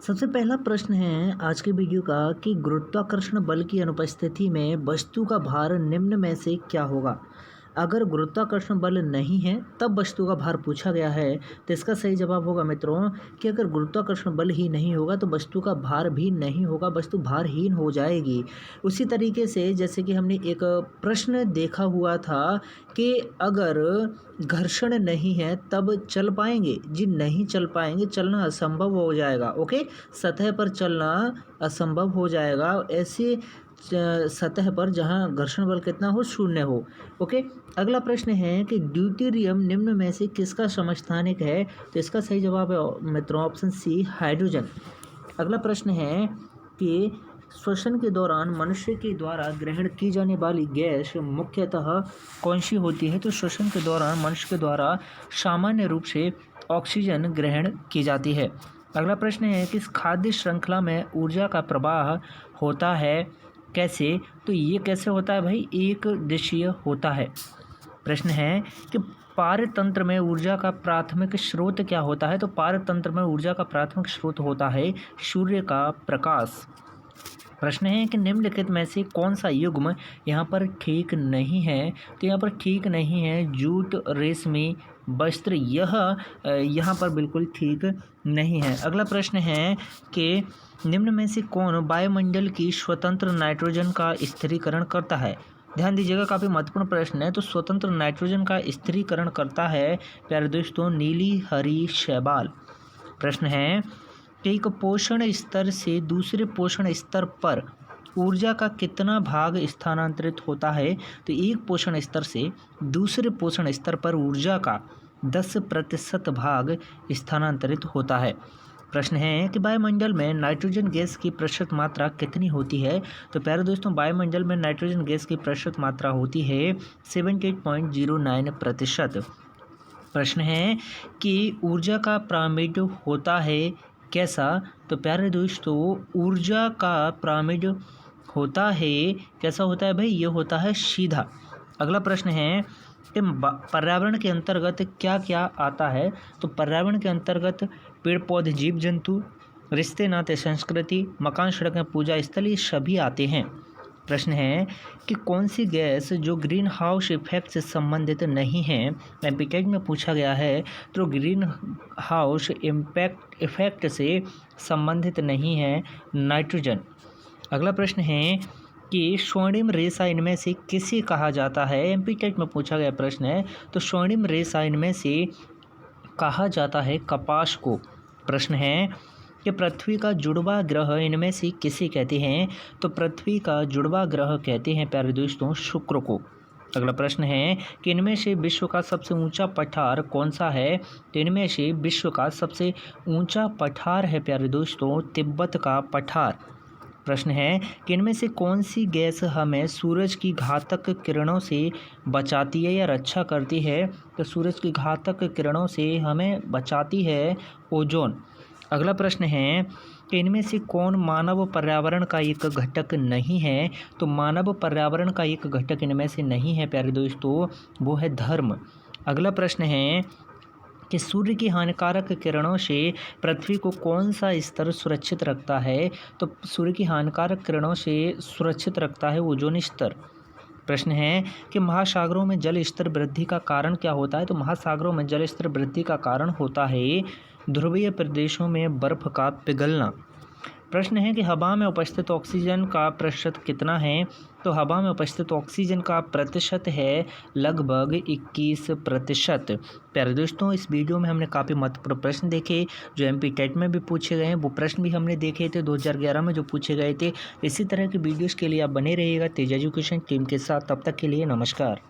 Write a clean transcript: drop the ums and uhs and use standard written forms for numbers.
सबसे पहला प्रश्न है आज के वीडियो का कि गुरुत्वाकर्षण बल की अनुपस्थिति में वस्तु का भार निम्न में से क्या होगा। अगर गुरुत्वाकर्षण बल नहीं है तब वस्तु का भार पूछा गया है, तो इसका सही जवाब होगा मित्रों कि अगर गुरुत्वाकर्षण बल ही नहीं होगा तो वस्तु का भार भी नहीं होगा, वस्तु भारहीन हो जाएगी। उसी तरीके से जैसे कि हमने एक प्रश्न देखा हुआ था कि अगर घर्षण नहीं है तब चल पाएंगे, जी नहीं चल पाएंगे, चलना असंभव हो जाएगा। ओके, सतह पर चलना असंभव हो जाएगा, ऐसे सतह पर जहां घर्षण बल कितना हो, शून्य हो। ओके, अगला प्रश्न है कि ड्यूटेरियम निम्न में से किसका समस्थानिक है, तो इसका सही जवाब है मित्रों ऑप्शन सी, हाइड्रोजन। अगला प्रश्न है कि श्वसन के दौरान मनुष्य के द्वारा ग्रहण की जाने वाली गैस मुख्यतः कौन सी होती है, तो श्वसन के दौरान मनुष्य के द्वारा सामान्य रूप से ऑक्सीजन ग्रहण की जाती है। अगला प्रश्न है कि इस खाद्य श्रृंखला में ऊर्जा का प्रवाह होता है कैसे, तो ये कैसे होता है भाई, एक दिशीय होता है। प्रश्न है कि पारतंत्र में ऊर्जा का प्राथमिक स्रोत क्या होता है, तो पारतंत्र में ऊर्जा का प्राथमिक स्रोत होता है सूर्य का प्रकाश। प्रश्न है कि निम्नलिखित में से कौन सा युग्म यहाँ पर ठीक नहीं है, तो यहाँ पर ठीक नहीं है जूट रेशमी वस्त्र, यह यहाँ पर बिल्कुल ठीक नहीं है। अगला प्रश्न है कि निम्न में से कौन वायुमंडल की स्वतंत्र नाइट्रोजन का स्थिरीकरण करता है। ध्यान दीजिएगा, काफ़ी महत्वपूर्ण प्रश्न है। तो स्वतंत्र नाइट्रोजन का स्थिरीकरण करता है प्यारे दोस्तों नीली हरी शैवाल। प्रश्न है कि एक पोषण स्तर से दूसरे पोषण स्तर पर ऊर्जा का कितना भाग स्थानांतरित होता है, तो एक पोषण स्तर से दूसरे पोषण स्तर पर ऊर्जा का 10% भाग स्थानांतरित होता है। प्रश्न है कि वायुमंडल में नाइट्रोजन गैस की प्रतिशत मात्रा कितनी होती है, तो प्यारे दोस्तों वायुमंडल में नाइट्रोजन गैस की प्रतिशत मात्रा होती है 78.09%। प्रश्न है कि ऊर्जा का पिरामिड होता है कैसा, तो प्यारे दोस्तों ऊर्जा का पिरामिड होता है कैसा होता है भाई, ये होता है सीधा। अगला प्रश्न है कि पर्यावरण के अंतर्गत क्या क्या आता है, तो पर्यावरण के अंतर्गत पेड़ पौधे जीव जंतु, रिश्ते नाते संस्कृति, मकान सड़कें पूजा स्थल, ये सभी आते हैं। प्रश्न है कि कौन सी गैस जो ग्रीन हाउस इफेक्ट से संबंधित नहीं है, एमपीटेट में पूछा गया है, तो ग्रीन हाउस इफेक्ट से संबंधित नहीं है नाइट्रोजन। अगला प्रश्न है कि स्वर्णिम रेशा इनमें से किसे कहा जाता है, एमपीटेट में पूछा गया प्रश्न है। तो स्वर्णिम रेशा इनमें से कहा जाता है कपास को। प्रश्न है कि पृथ्वी का जुड़वा ग्रह इनमें से किसे कहते हैं, तो पृथ्वी का जुड़वा ग्रह कहते हैं प्यारे दोस्तों शुक्र को। अगला प्रश्न है कि इनमें से विश्व का सबसे ऊंचा पठार कौन सा है, तो इनमें से विश्व का सबसे ऊंचा पठार है प्यारे दोस्तों तिब्बत का पठार। प्रश्न है कि इनमें से कौन सी गैस हमें सूरज की घातक किरणों से बचाती है या रक्षा करती है, तो सूरज की घातक किरणों से हमें बचाती है ओजोन। अगला प्रश्न है कि इनमें से कौन मानव पर्यावरण का एक घटक नहीं है, तो मानव पर्यावरण का एक घटक इनमें से नहीं है प्यारे दोस्तों, वो है धर्म। अगला प्रश्न है कि सूर्य की हानिकारक किरणों से पृथ्वी को कौन सा स्तर सुरक्षित रखता है, तो सूर्य की हानिकारक किरणों से सुरक्षित रखता है ओजोन स्तर। प्रश्न है कि महासागरों में जल स्तर वृद्धि का कारण क्या होता है, तो महासागरों में जल स्तर वृद्धि का कारण होता है ध्रुवीय प्रदेशों में बर्फ का पिघलना। प्रश्न है कि हवा में उपस्थित ऑक्सीजन का प्रतिशत कितना है, तो हवा में उपस्थित ऑक्सीजन का प्रतिशत है लगभग 21%। प्यारे दोस्तों इस वीडियो में हमने काफ़ी महत्वपूर्ण प्रश्न देखे जो एमपीटेट में भी पूछे गए हैं, वो प्रश्न भी हमने देखे थे 2011 में जो पूछे गए थे। इसी तरह के वीडियोज़ के लिए आप बने रहिएगा तेज एजुकेशन टीम के साथ। तब तक के लिए नमस्कार।